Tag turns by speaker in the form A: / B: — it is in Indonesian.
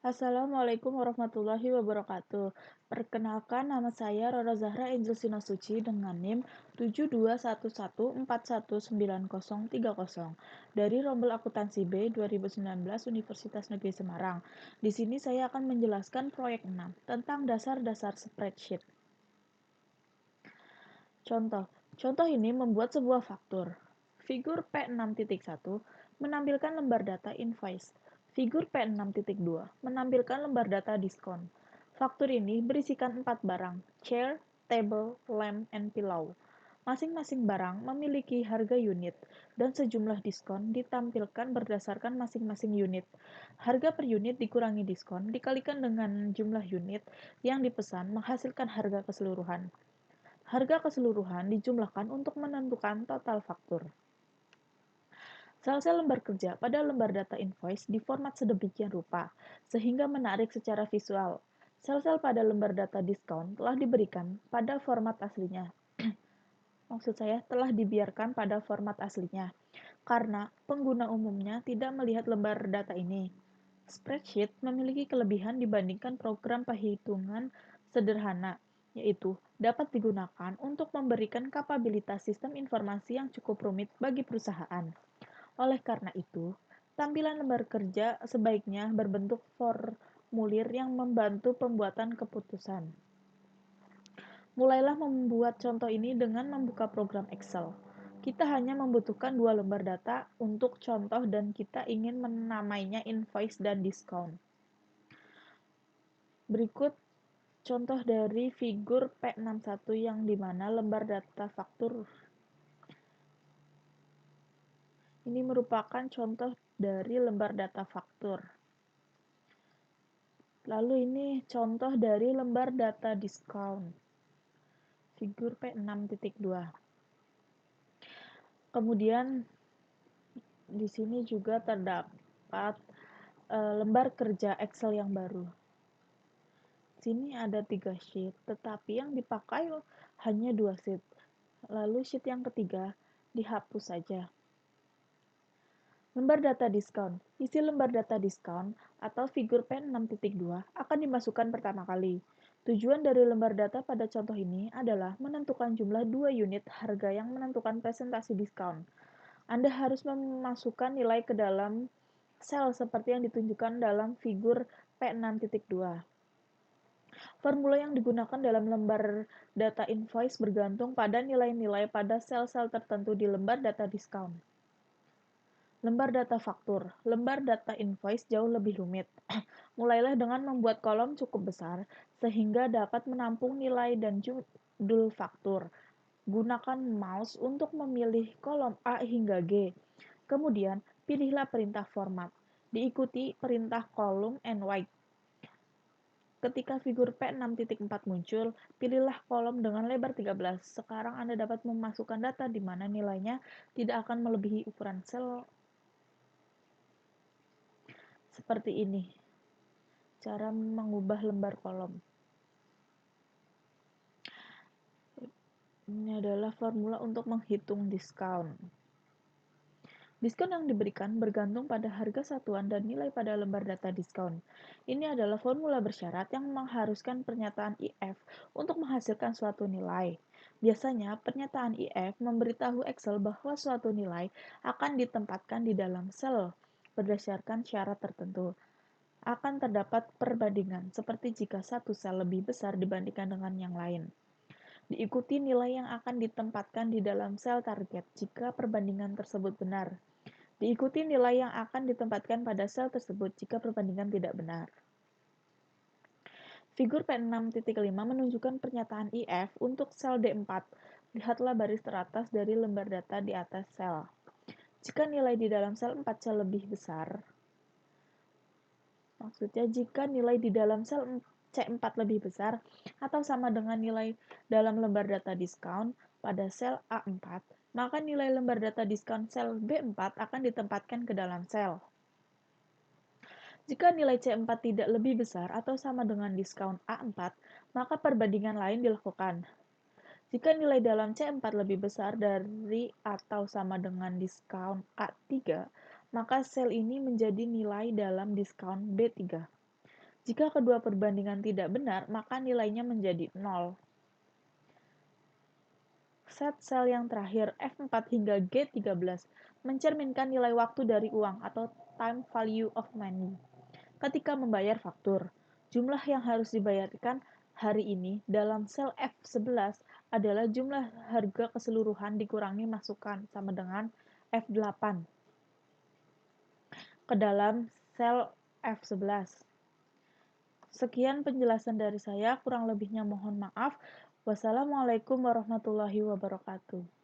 A: Assalamualaikum warahmatullahi wabarakatuh. Perkenalkan, nama saya Roro Zahra Angelina Suci dengan NIM 7211419030 dari Rombel Akuntansi B 2019 Universitas Negeri Semarang. Di sini saya akan menjelaskan proyek 6 tentang dasar-dasar spreadsheet. Contoh, contoh ini membuat sebuah faktur. Figur P6.1 menampilkan lembar data invoice. Figur P6.2 menampilkan lembar data diskon. Faktur ini berisikan 4 barang, chair, table, lamp, and pillow. Masing-masing barang memiliki harga unit, dan sejumlah diskon ditampilkan berdasarkan masing-masing unit. Harga per unit dikurangi diskon dikalikan dengan jumlah unit yang dipesan menghasilkan harga keseluruhan. Harga keseluruhan dijumlahkan untuk menentukan total faktur. Sel-sel lembar kerja pada lembar data invoice diformat sedemikian rupa, sehingga menarik secara visual. Sel-sel pada lembar data diskon telah diberikan pada format aslinya. Maksud saya telah dibiarkan pada format aslinya, karena pengguna umumnya tidak melihat lembar data ini. Spreadsheet memiliki kelebihan dibandingkan program perhitungan sederhana, yaitu dapat digunakan untuk memberikan kapabilitas sistem informasi yang cukup rumit bagi perusahaan. Oleh karena itu, tampilan lembar kerja sebaiknya berbentuk formulir yang membantu pembuatan keputusan. Mulailah membuat contoh ini dengan membuka program Excel. Kita hanya membutuhkan 2 lembar data untuk contoh dan kita ingin menamainya invoice dan diskon. Berikut contoh dari figur P61 yang dimana lembar data faktur ini merupakan contoh dari lembar data faktur. Lalu ini contoh dari lembar data diskon. Figur P6.2. Kemudian di sini juga terdapat lembar kerja Excel yang baru. Sini ada 3 sheet, tetapi yang dipakai hanya 2 sheet. Lalu sheet yang ketiga dihapus saja. Lembar data diskon. Isi lembar data diskon atau figur P6.2 akan dimasukkan pertama kali. Tujuan dari lembar data pada contoh ini adalah menentukan jumlah 2 unit harga yang menentukan presentasi diskon. Anda harus memasukkan nilai ke dalam sel seperti yang ditunjukkan dalam figur P6.2. Formula yang digunakan dalam lembar data invoice bergantung pada nilai-nilai pada sel-sel tertentu di lembar data diskon. Lembar data faktur, lembar data invoice jauh lebih rumit. Mulailah dengan membuat kolom cukup besar, sehingga dapat menampung nilai dan judul faktur. Gunakan mouse untuk memilih kolom A hingga G. Kemudian, pilihlah perintah format. Diikuti perintah column and white. Ketika figur P6.4 muncul, pilihlah kolom dengan lebar 13. Sekarang Anda dapat memasukkan data di mana nilainya tidak akan melebihi ukuran sel seperti ini. Cara mengubah lembar kolom. Ini adalah formula untuk menghitung diskon. Diskon yang diberikan bergantung pada harga satuan dan nilai pada lembar data diskon. Ini adalah formula bersyarat yang mengharuskan pernyataan IF untuk menghasilkan suatu nilai. Biasanya, pernyataan IF memberitahu Excel bahwa suatu nilai akan ditempatkan di dalam sel berdasarkan syarat tertentu. Akan terdapat perbandingan, seperti jika satu sel lebih besar dibandingkan dengan yang lain. Diikuti nilai yang akan ditempatkan di dalam sel target jika perbandingan tersebut benar. Diikuti nilai yang akan ditempatkan pada sel tersebut jika perbandingan tidak benar. Figur P6.5 menunjukkan pernyataan IF untuk sel D4. Lihatlah baris teratas dari lembar data di atas sel. Jika nilai di dalam sel 4 sel lebih besar, maksudnya jika nilai di dalam sel C4 lebih besar atau sama dengan nilai dalam lembar data diskon pada sel A4, maka nilai lembar data diskon sel B4 akan ditempatkan ke dalam sel. Jika nilai C4 tidak lebih besar atau sama dengan diskon A4, maka perbandingan lain dilakukan. Jika nilai dalam C4 lebih besar dari atau sama dengan diskon A3, maka sel ini menjadi nilai dalam diskon B3. Jika kedua perbandingan tidak benar, maka nilainya menjadi 0. Set sel yang terakhir F4 hingga G13 mencerminkan nilai waktu dari uang atau time value of money. Ketika membayar faktur, jumlah yang harus dibayarkan hari ini dalam sel F11 adalah jumlah harga keseluruhan dikurangi masukan sama dengan F8 ke dalam sel F11. Sekian penjelasan dari saya, kurang lebihnya mohon maaf. Wassalamualaikum warahmatullahi wabarakatuh.